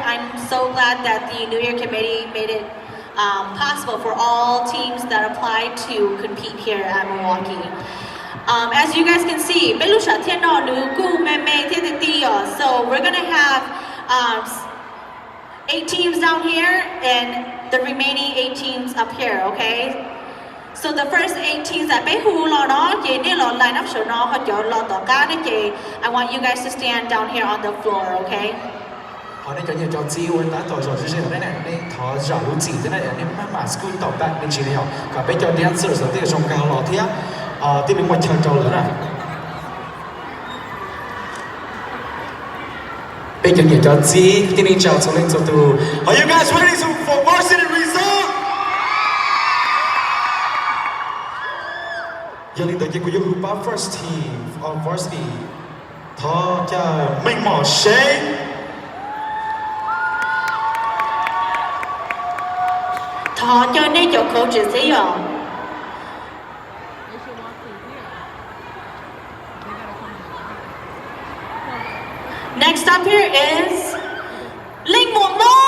I'm so glad that the New Year Committee made it possible for all teams that apply to compete here at Milwaukee. As you guys can see, so we're gonna have 8 teams down here and the remaining 8 teams up here, okay? So the first 8 teams that line up I want you guys to stand down here on the floor, okay? 好，你今日就指揮打台上之前，你台上有字，你慢慢 school 到白，你知了，佢俾咗 dancers 啲嘅上教落啲啊，啲邊個唱做啦？俾今日就指，啲你就從你做到。Are you guys ready for varsity result？ 有你哋嘅個 Huab first team of varsity， 佢叫明毛誰？ Thọ cho nên chỗ coach sẽ rồi. Next up here is Leej Muam Hmoob.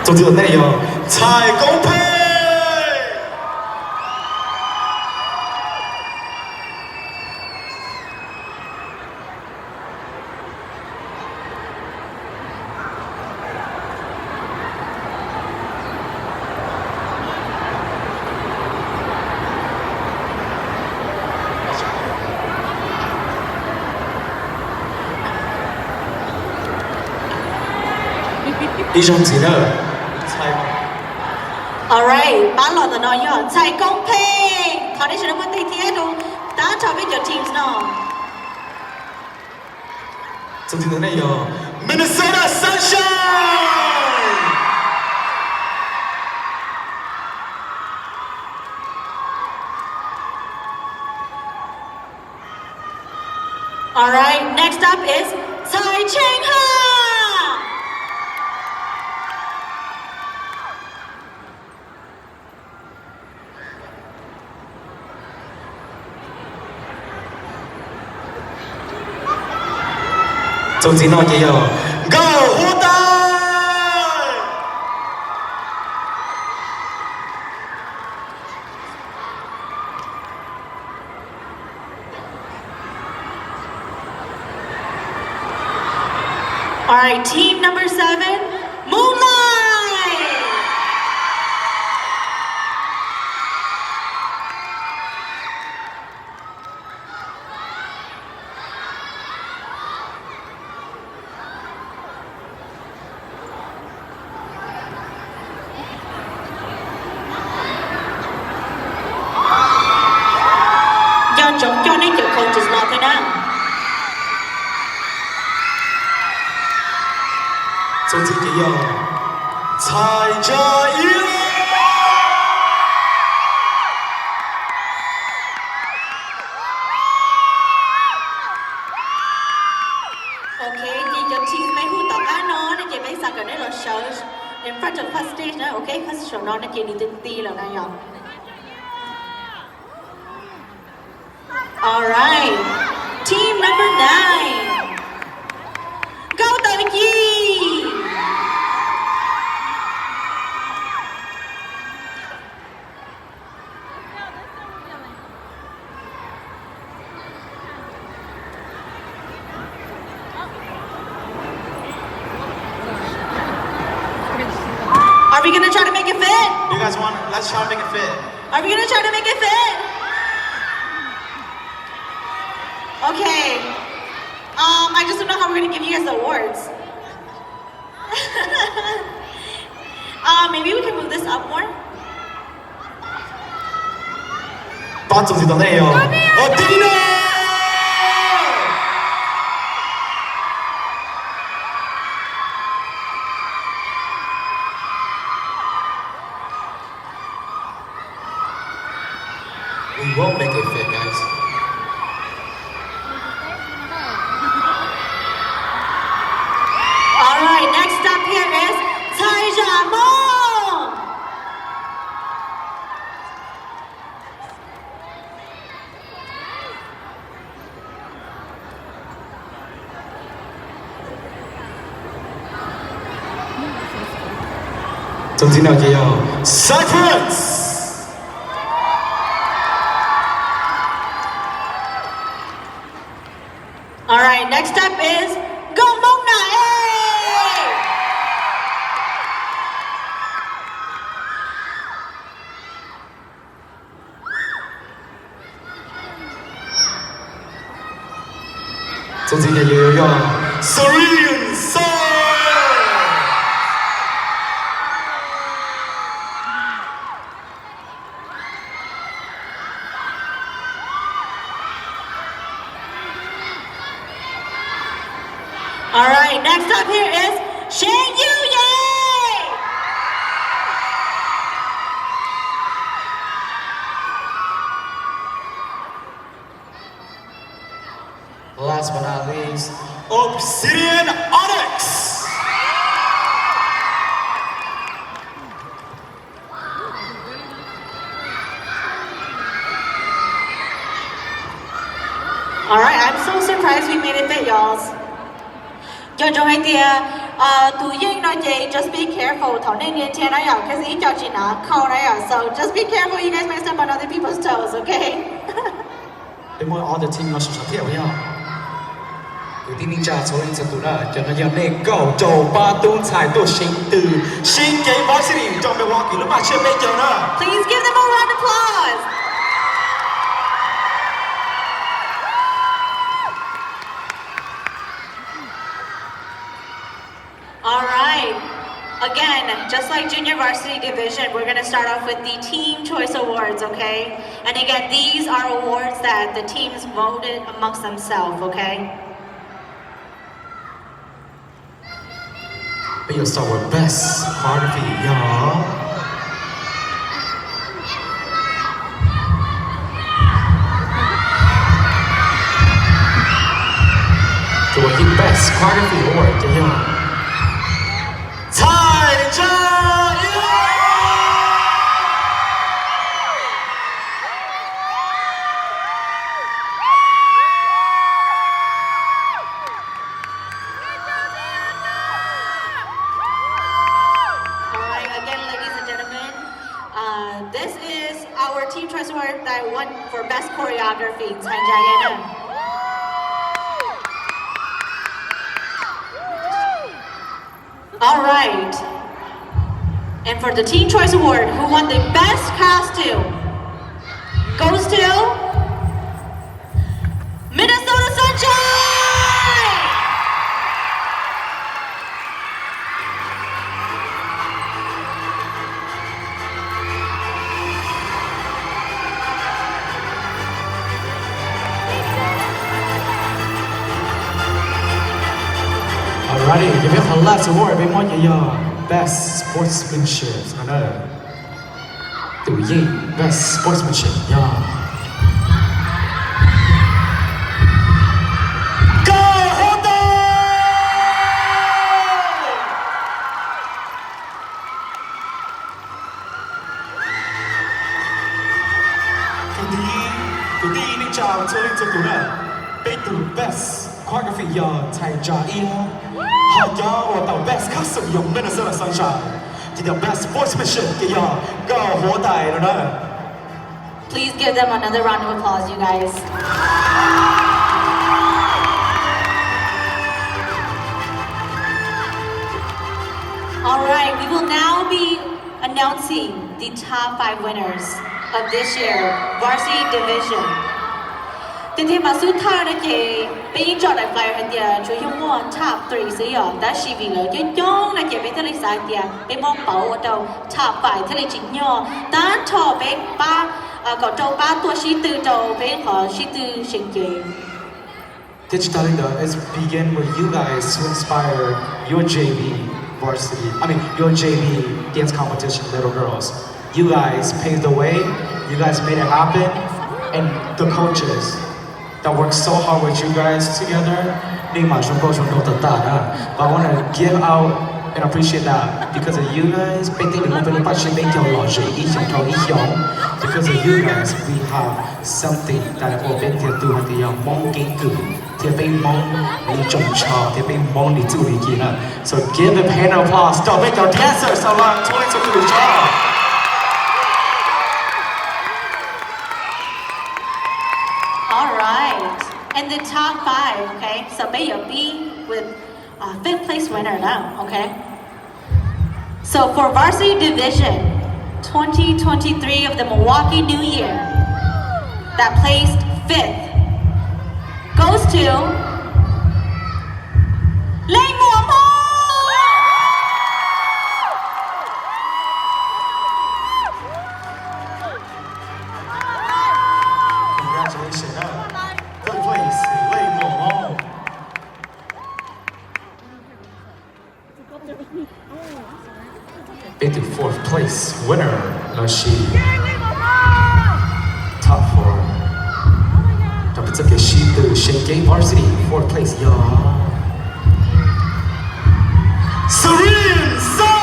Trong trường này Ntxhais công phe. Đi trong gì nữa? Alright, ba lọ nó nhở, Ntxhais công phe. Thọ đi cho nó có tí thế đâu, đã cho biết your teams nó. Trong trường này Minnesota Sunshine. Alright, next up is Ntxhais. Trong chiến nói gì Go Huab. Alright, team number 7, Moonlight. Chống cho nên your coach is not thế nào. Trong chiến gì Ntxhais cho yêu. Okay, thì your team may hút tóc á nó nên chị phải sang gần đây là show in front of first stage nữa, okay? First show nó nên chị đi tin ti là ngay nhở. Alright, team number 9, Go Tais. Are we gonna try to make it fit? You guys want? Let's try to make it fit. Are we gonna try to make it fit? Okay. I just don't know how we're gonna give you guys the awards. Maybe we can move this up more. Bắt trong gì đó này We won't make it fit, guys. 总之呢就要 Cyprus。All right, next up is Go Mongna. Hey!总之呢就要 Serene Suns。All right, next up here is Shen Yu. Yay! Last but not least, Obsidian Onyx. All right, I'm so surprised we made it fit, y'all. Cho hai tia, tụi yên nói gì, just be careful. Thảo nên nhìn trên này, cause ý cho chị nó khâu này, so just be careful. You guys might step on other people's toes, okay? Để mỗi all the team nó sắp xếp theo nhau. Từ team Ntsa số lên từ đó, cho nên giờ này cầu trầu ba tuần xài tôi sinh cái Varsity trong Milwaukee lúc mà chưa biết giờ nữa. Please give them a round of applause. All right. Again, just like Junior Varsity Division, we're going to start off with the Team Choice Awards, okay? And again, these are awards that the teams voted amongst themselves, okay? Bây giờ start with best choreography, y'all. So we'll get best choreography award to y'all. Tais! This is our Team Choice Award that won for Best Choreography. Ntxhais. All right. And for the Team Choice Award, who won the Best Costume, goes to Minnesota Sunshine! Alrighty, give it a last award bên mọi người Best Sportsmanship, Tụi gì Best Sportsmanship, Go Huab! Tụi đi đi chào cho lên cho tụi này. Bên tụi Best Choreography Tais. Họ ở tàu best custom dùng Minnesota Sunshine. Chỉ là best sportsmanship cái go Huab rồi đó. Please give them another round of applause, you guys. All right, we will now be announcing the top 5 winners of this year Varsity Division. Thì thêm mà suốt thao đó chị, bây giờ chọn lại flyer hết giờ, chú không muốn top 3 sử dụng, đã chỉ vì là cái chọn là chị bây giờ lại sai tiền, bây mong bảo ở đâu top 5 thế là chính nhau, đã cho bây ba có trâu ba tuổi sĩ từ trâu bây họ sĩ từ sinh chơi. Digitaling is begin with you guys to inspire your JV varsity. I mean your JV dance competition, little girls. You guys paved the way. You guys made it happen, and the coaches that worked so hard with you guys together. But I want to give out and appreciate that because of you guys. Because of you guys, we have something that will be able to do Hmong thì bên mong đi trồng trò thì bên mong đi du lịch kia. So give them a hand of applause to make our dancers along 2023 job. All right. And the top 5, okay? So bây giờ be with 5th place winner now, okay? So for Varsity Division 2023 of the Milwaukee New Year, that placed 5th goes to Leej Muam Hmoob! Congratulations. Third place, Leej Muam Hmoob. Into 4th place winner, Nashi. Top 4. Trong cái cái she từ Shanghai Varsity, 4th place, y'all. Serene Suns!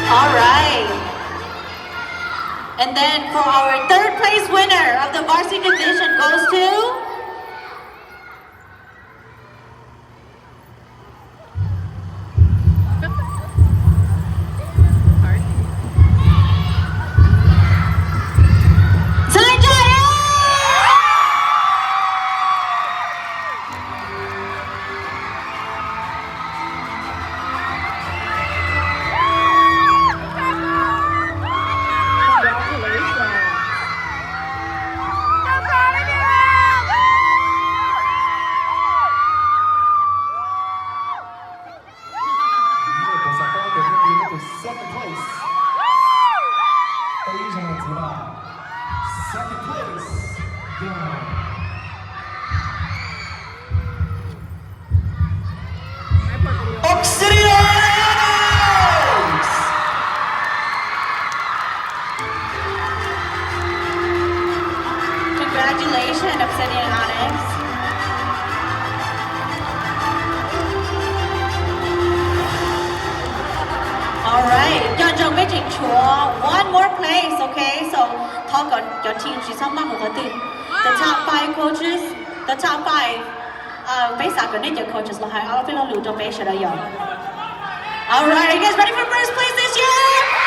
All right. And then for our 3rd place winner of the Varsity Division goes to Ntxhais! Second place. Second place. Obsidian Onyx! Congratulations, Obsidian Onyx. All right, Yeonjung Magic Chua, one more place, okay? So talk on your team. She's some the top 5 coaches, the top 5. Basically, your coaches là hai. All of you know, don't be sure. All right, are you guys ready for first place this year?